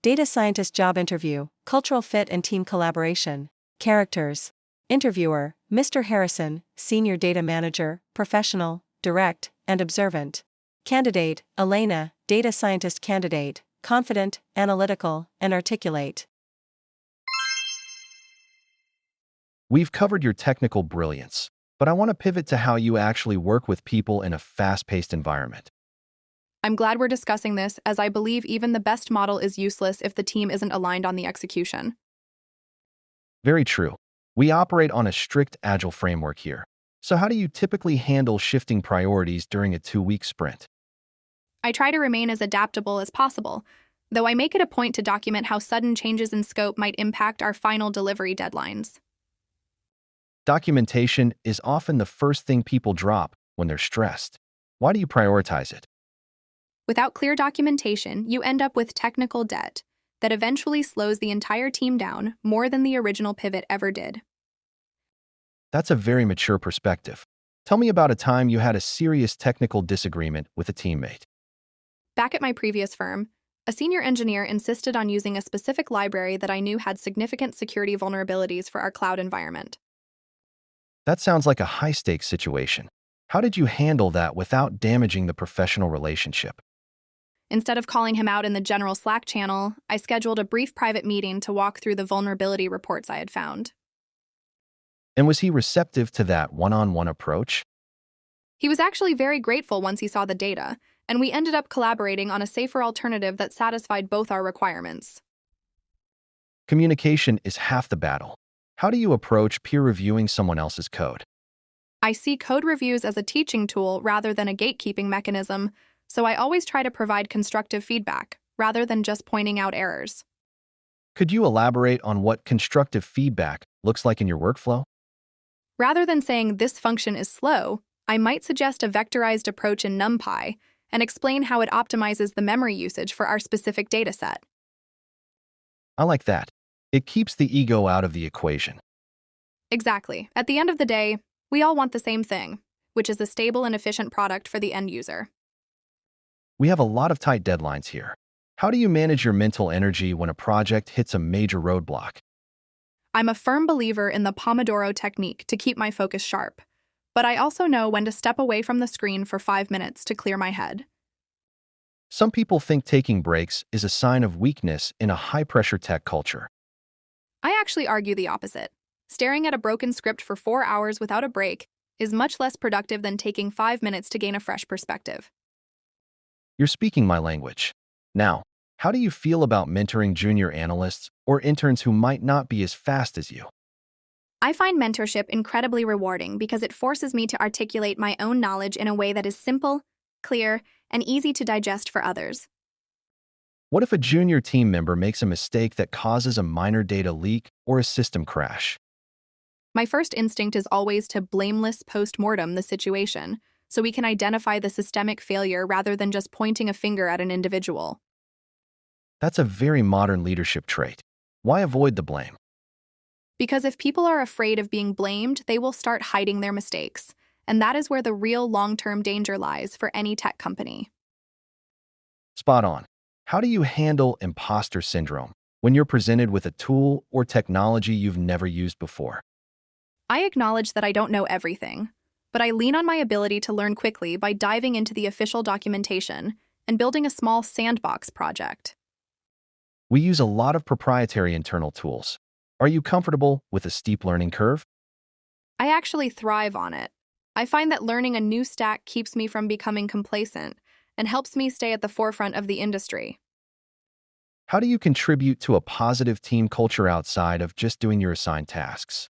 Data scientist job interview, cultural fit and team collaboration. Characters. Interviewer, Mr. Harrison, senior data manager, professional, direct, and observant. Candidate, Elena, data scientist candidate, confident, analytical, and articulate. We've covered your technical brilliance, but I want to pivot to how you actually work with people in a fast-paced environment. I'm glad we're discussing this, as I believe even the best model is useless if the team isn't aligned on the execution. Very true. We operate on a strict Agile framework here. So how do you typically handle shifting priorities during a 2-week sprint? I try to remain as adaptable as possible, though I make it a point to document how sudden changes in scope might impact our final delivery deadlines. Documentation is often the first thing people drop when they're stressed. Why do you prioritize it? Without clear documentation, you end up with technical debt that eventually slows the entire team down more than the original pivot ever did. That's a very mature perspective. Tell me about a time you had a serious technical disagreement with a teammate. Back at my previous firm, a senior engineer insisted on using a specific library that I knew had significant security vulnerabilities for our cloud environment. That sounds like a high-stakes situation. How did you handle that without damaging the professional relationship? Instead of calling him out in the general Slack channel, I scheduled a brief private meeting to walk through the vulnerability reports I had found. And was he receptive to that one-on-one approach? He was actually very grateful once he saw the data, and we ended up collaborating on a safer alternative that satisfied both our requirements. Communication is half the battle. How do you approach peer-reviewing someone else's code? I see code reviews as a teaching tool rather than a gatekeeping mechanism, so I always try to provide constructive feedback, rather than just pointing out errors. Could you elaborate on what constructive feedback looks like in your workflow? Rather than saying this function is slow, I might suggest a vectorized approach in NumPy and explain how it optimizes the memory usage for our specific dataset. I like that. It keeps the ego out of the equation. Exactly. At the end of the day, we all want the same thing, which is a stable and efficient product for the end user. We have a lot of tight deadlines here. How do you manage your mental energy when a project hits a major roadblock? I'm a firm believer in the Pomodoro technique to keep my focus sharp, but I also know when to step away from the screen for 5 minutes to clear my head. Some people think taking breaks is a sign of weakness in a high-pressure tech culture. I actually argue the opposite. Staring at a broken script for 4 hours without a break is much less productive than taking 5 minutes to gain a fresh perspective. You're speaking my language. Now, how do you feel about mentoring junior analysts or interns who might not be as fast as you? I find mentorship incredibly rewarding because it forces me to articulate my own knowledge in a way that is simple, clear, and easy to digest for others. What if a junior team member makes a mistake that causes a minor data leak or a system crash? My first instinct is always to blameless post-mortem the situation, so we can identify the systemic failure rather than just pointing a finger at an individual. That's a very modern leadership trait. Why avoid the blame? Because if people are afraid of being blamed, they will start hiding their mistakes, and that is where the real long-term danger lies for any tech company. Spot on. How do you handle imposter syndrome when you're presented with a tool or technology you've never used before? I acknowledge that I don't know everything, but I lean on my ability to learn quickly by diving into the official documentation and building a small sandbox project. We use a lot of proprietary internal tools. Are you comfortable with a steep learning curve? I actually thrive on it. I find that learning a new stack keeps me from becoming complacent and helps me stay at the forefront of the industry. How do you contribute to a positive team culture outside of just doing your assigned tasks?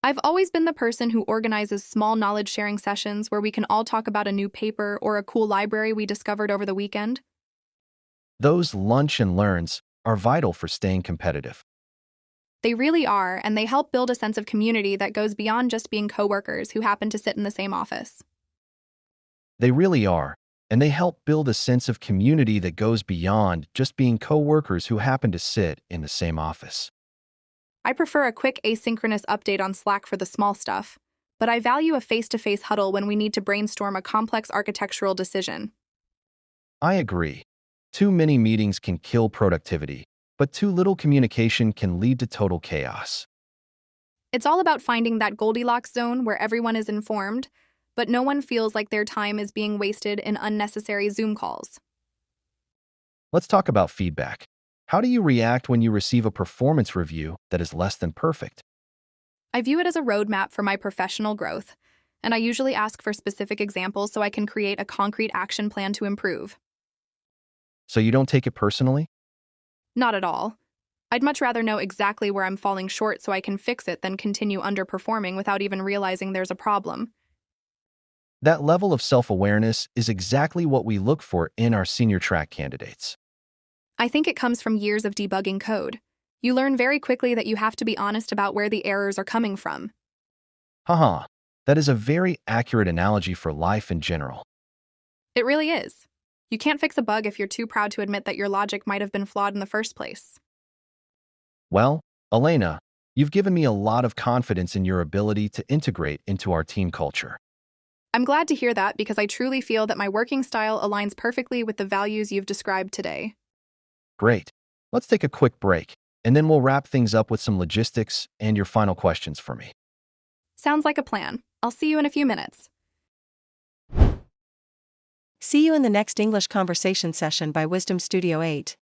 I've always been the person who organizes small knowledge-sharing sessions where we can all talk about a new paper or a cool library we discovered over the weekend. Those lunch and learns are vital for staying competitive. They really are, and they help build a sense of community that goes beyond just being coworkers who happen to sit in the same office. They really are, and they help build a sense of community that goes beyond just being coworkers who happen to sit in the same office. I prefer a quick asynchronous update on Slack for the small stuff, but I value a face-to-face huddle when we need to brainstorm a complex architectural decision. I agree. Too many meetings can kill productivity, but too little communication can lead to total chaos. It's all about finding that Goldilocks zone where everyone is informed, but no one feels like their time is being wasted in unnecessary Zoom calls. Let's talk about feedback. How do you react when you receive a performance review that is less than perfect? I view it as a roadmap for my professional growth, and I usually ask for specific examples so I can create a concrete action plan to improve. So you don't take it personally? Not at all. I'd much rather know exactly where I'm falling short so I can fix it than continue underperforming without even realizing there's a problem. That level of self-awareness is exactly what we look for in our senior track candidates. I think it comes from years of debugging code. You learn very quickly that you have to be honest about where the errors are coming from. Haha, that is a very accurate analogy for life in general. It really is. You can't fix a bug if you're too proud to admit that your logic might have been flawed in the first place. Well, Elena, you've given me a lot of confidence in your ability to integrate into our team culture. I'm glad to hear that because I truly feel that my working style aligns perfectly with the values you've described today. Great. Let's take a quick break, and then we'll wrap things up with some logistics and your final questions for me. Sounds like a plan. I'll see you in a few minutes. See you in the next English conversation session by Wisdom Studio 8.